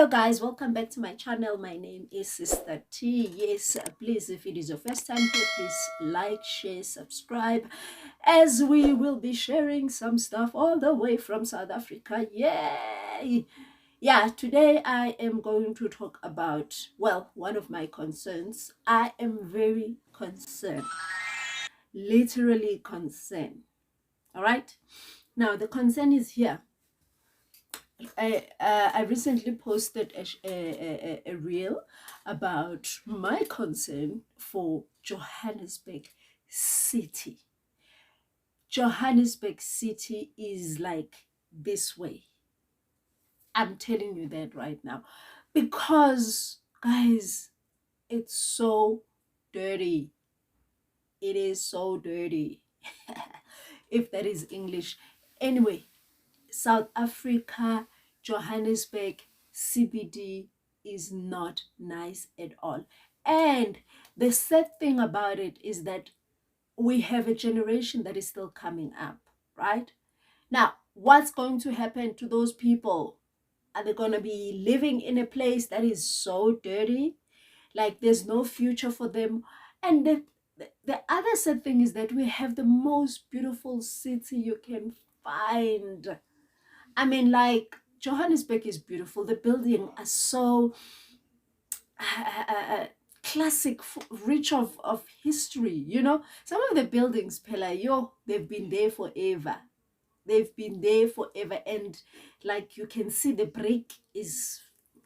Hello guys, welcome back to my channel. My name is Sister T. Yes, please, if it is your first time here, please like, share, subscribe, as we will be sharing some stuff all the way from South Africa. Yay! Yeah, today I am going to talk about, well, one of my concerns. I am very concerned, literally concerned. All right, now the concern is here. I recently posted a reel about my concern for Johannesburg City. Johannesburg City is like this way. I'm telling you that right now. Because, guys, it's so dirty. It is so dirty. If that is English. Anyway, South Africa, Johannesburg, CBD is not nice at all. And the sad thing about it is that we have a generation that is still coming up, right? Now, what's going to happen to those people? Are they going to be living in a place that is so dirty? Like there's no future for them? And the other sad thing is that we have the most beautiful city you can find. I mean, like, Johannesburg is beautiful. The buildings are so classic, rich of history, you know. Some of the buildings, Pela, they've been there forever. They've been there forever. And, like, you can see the brick is,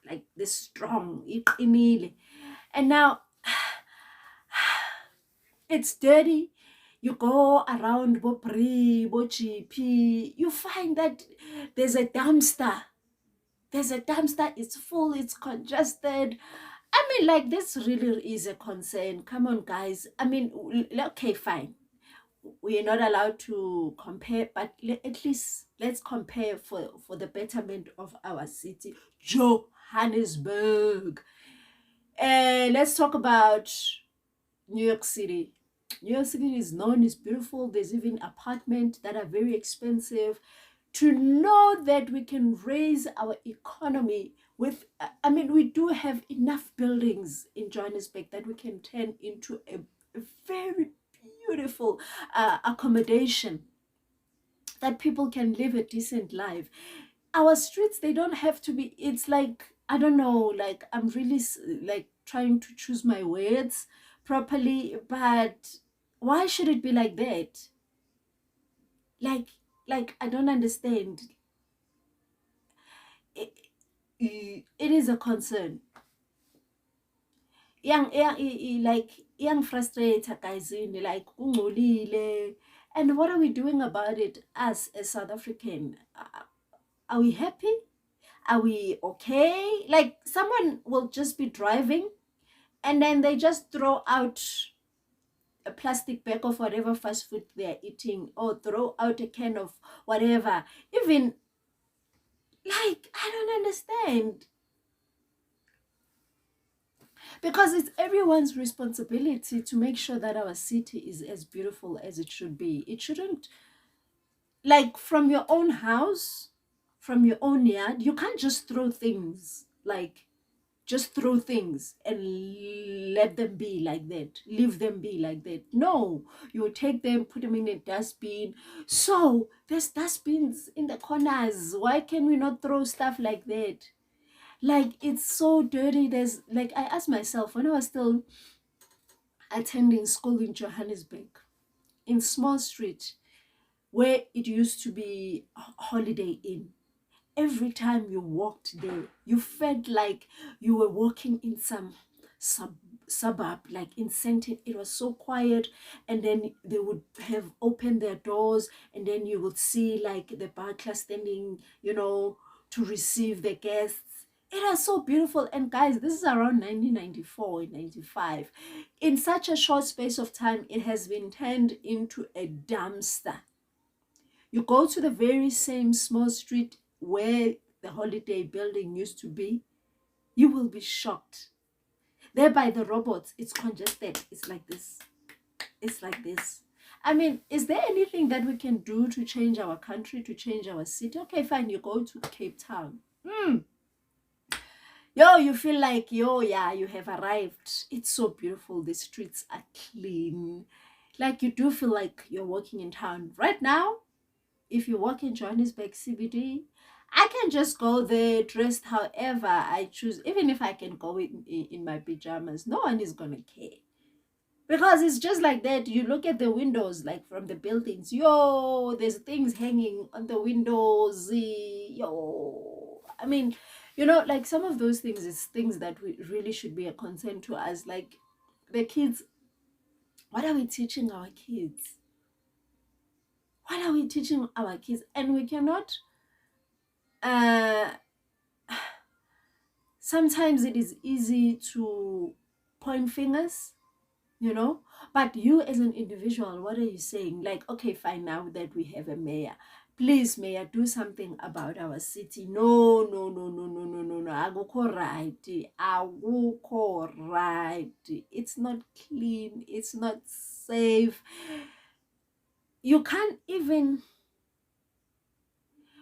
like, this strong. And now, it's dirty. You go around Bopri, GP, you find that there's a dumpster. It's full, it's congested. I mean, like, this really is a concern. Come on, guys. I mean, okay, fine. We're not allowed to compare, but at least let's compare for the betterment of our city, Johannesburg. Let's talk about New York City. New York City is known, it's beautiful. There's even apartments that are very expensive. To know that we can raise our economy with, I mean, we do have enough buildings in Johannesburg that we can turn into a very beautiful accommodation that people can live a decent life. Our streets, they don't have to be, it's like, I don't know, like, I'm really like trying to choose my words properly, but why should it be like that? Like I don't understand. It is a concern. Young frustrator, guys, like ungcolile. And what are we doing about it as a South African? Are we happy? Are we okay? Like, someone will just be driving and then they just throw out a plastic bag of whatever fast food they're eating, or throw out a can of whatever. Even, like, I don't understand. Because it's everyone's responsibility to make sure that our city is as beautiful as it should be. It shouldn't, like, from your own house, from your own yard, you can't just throw things, like, just throw things and let them be like that, leave them be like that. No, you take them, put them in a dustbin. So there's dustbins in the corners. Why can we not throw stuff like that? Like, it's so dirty. There's, like, I asked myself when I was still attending school in Johannesburg, in Small Street, where it used to be Holiday Inn. Every time you walked there, you felt like you were walking in some suburb, like in Sentin. It was so quiet. And then they would have opened their doors, and then you would see, like, the butler standing, you know, to receive the guests. It was so beautiful. And guys, this is around 1994 and 95. In such a short space of time, it has been turned into a dumpster. You go to the very same small street where the Holiday building used to be, you will be shocked. There by the robots, it's congested. It's like this. It's like this. I mean, is there anything that we can do to change our country, to change our city? Okay, fine, you go to Cape Town. Yo, you feel like, yo, yeah, you have arrived. It's so beautiful. The streets are clean. Like, you do feel like you're walking in town. Right now, if you walk in Johannesburg CBD, I can just go there dressed however I choose. Even if I can go in my pajamas, no one is going to care. Because it's just like that. You look at the windows, like from the buildings. Yo, there's things hanging on the windows. Yo. I mean, like some of those things is things that we really should be a concern to us. Like the kids, what are we teaching our kids? What are we teaching our kids? And we cannot, uh, sometimes it is easy to point fingers, but you as an individual, what are you saying? Like, okay, fine, now that we have a mayor, please, mayor, do something about our city. No, no, no, no, no, no, no, no. Akukho right. Akukho right. It's not clean. It's not safe. You can't even,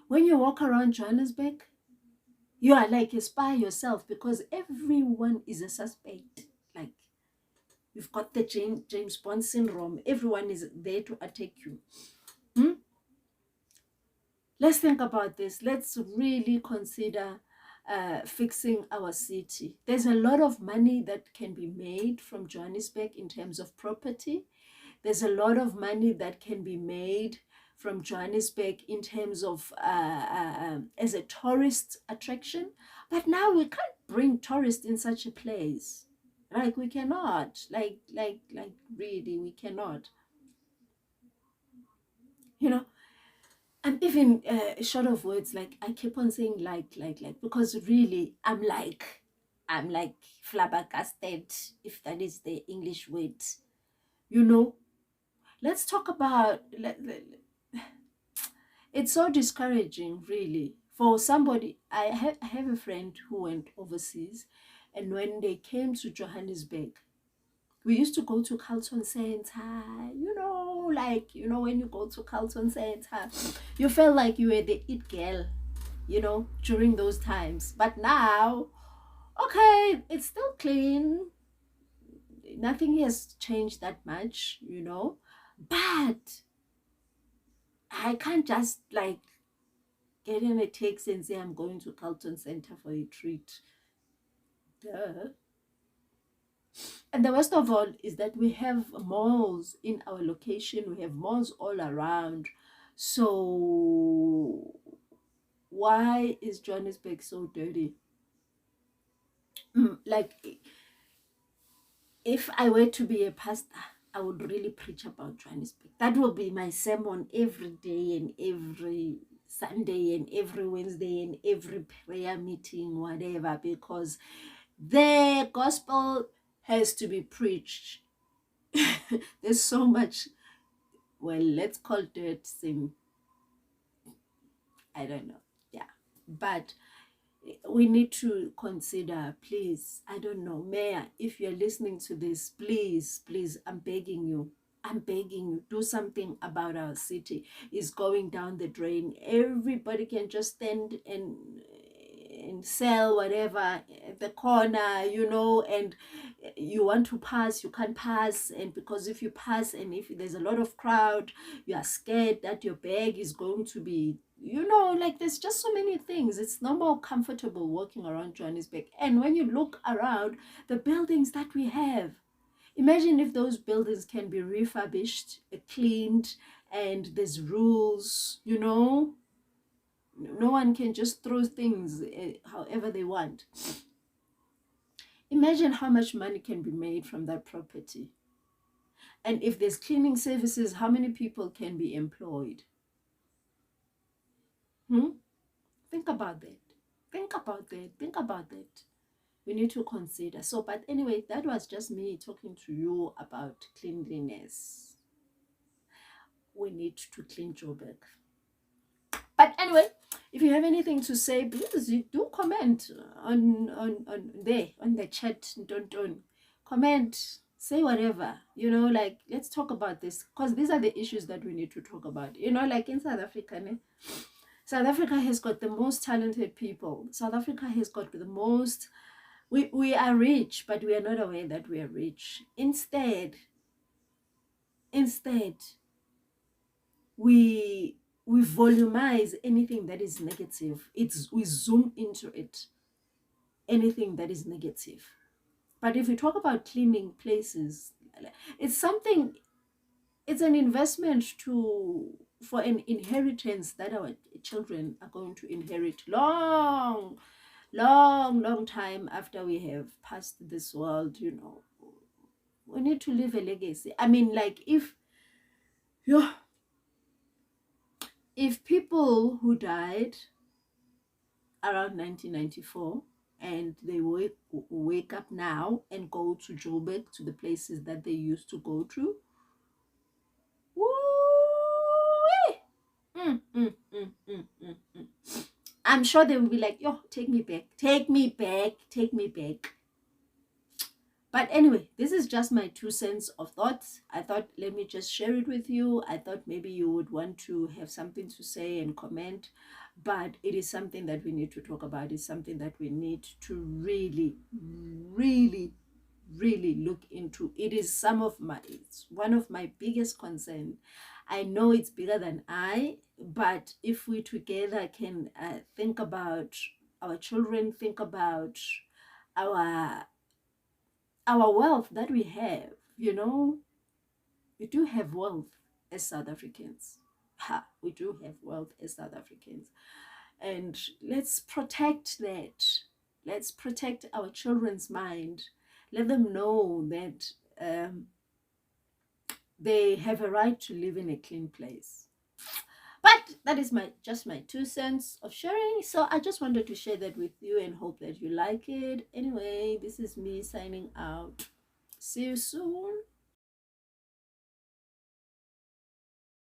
when you walk around Johannesburg, you are like a spy yourself because everyone is a suspect. Like, you've got the James Bond syndrome. Everyone is there to attack you. Let's think about this. Let's really consider fixing our city. There's a lot of money that can be made from Johannesburg in terms of property. There's a lot of money that can be made from Johannesburg in terms of as a tourist attraction. But now we can't bring tourists in such a place. Like, we cannot. Like really, we cannot. I'm even short of words. Like, I keep on saying like, because really, I'm like flabbergasted, if that is the English word. Let's talk about. It's so discouraging, really, for somebody. I have a friend who went overseas, and when they came to Johannesburg, we used to go to Carlton Center, when you go to Carlton Center, you felt like you were the it girl, during those times. But now, okay, it's still clean. Nothing has changed that much, but I can't just like get in a taxi and say I'm going to Carlton Center for a treat. Duh. And the worst of all is that we have malls in our location. We have malls all around. So why is Johannesburg so dirty? Like, if I were to be a pastor, I would really preach about Johannesburg. That will be my sermon every day and every Sunday and every Wednesday and every prayer meeting, whatever, because the gospel has to be preached. There's so much, well, let's call dirt sin. I don't know. Yeah. But we need to consider, please, I don't know, Mayor, if you're listening to this, please, I'm begging you, do something about our city. It's going down the drain. Everybody can just stand and sell whatever at the corner, and you want to pass, you can't pass. And because if you pass and if there's a lot of crowd, you are scared that your bag is going to be, like, there's just so many things. It's no more comfortable walking around Johannesburg. And when you look around the buildings that we have, imagine if those buildings can be refurbished, cleaned, and there's rules, no one can just throw things however they want. Imagine how much money can be made from that property. And if there's cleaning services, how many people can be employed? Think about that. Think about that. We need to consider. So, but anyway, that was just me talking to you about cleanliness. We need to clean Joburg. But anyway, if you have anything to say, please do comment on there on the chat. Don't comment. Say whatever. Like, let's talk about this, because these are the issues that we need to talk about. Like in South Africa, South Africa has got the most talented people. South Africa has got the most We are rich, but we are not aware that we are rich. Instead, we we volumize anything that is negative. We zoom into it, anything that is negative. But if we talk about cleaning places, it's something, it's an investment to for an inheritance that our children are going to inherit long time after we have passed this world, you know. We need to leave a legacy. I mean, like, yeah, if people who died around 1994 and they wake up now and go to Joburg, to the places that they used to go to, woo, I'm sure they will be like, yo, take me back, take me back, take me back. But anyway, this is just my 2 cents of thoughts. I thought, let me just share it with you. I thought maybe you would want to have something to say and comment, but it is something that we need to talk about. It's something that we need to really, really, really look into. It's one of my biggest concerns. I know it's bigger than I, but if we together can think about our children, think about our wealth that we have, you know, we do have wealth as South Africans. We do have wealth as South Africans. And let's protect that. Let's protect our children's mind. Let them know that they have a right to live in a clean place. But that is just my 2 cents of sharing. So I just wanted to share that with you and hope that you like it. Anyway, this is me signing out. See you soon.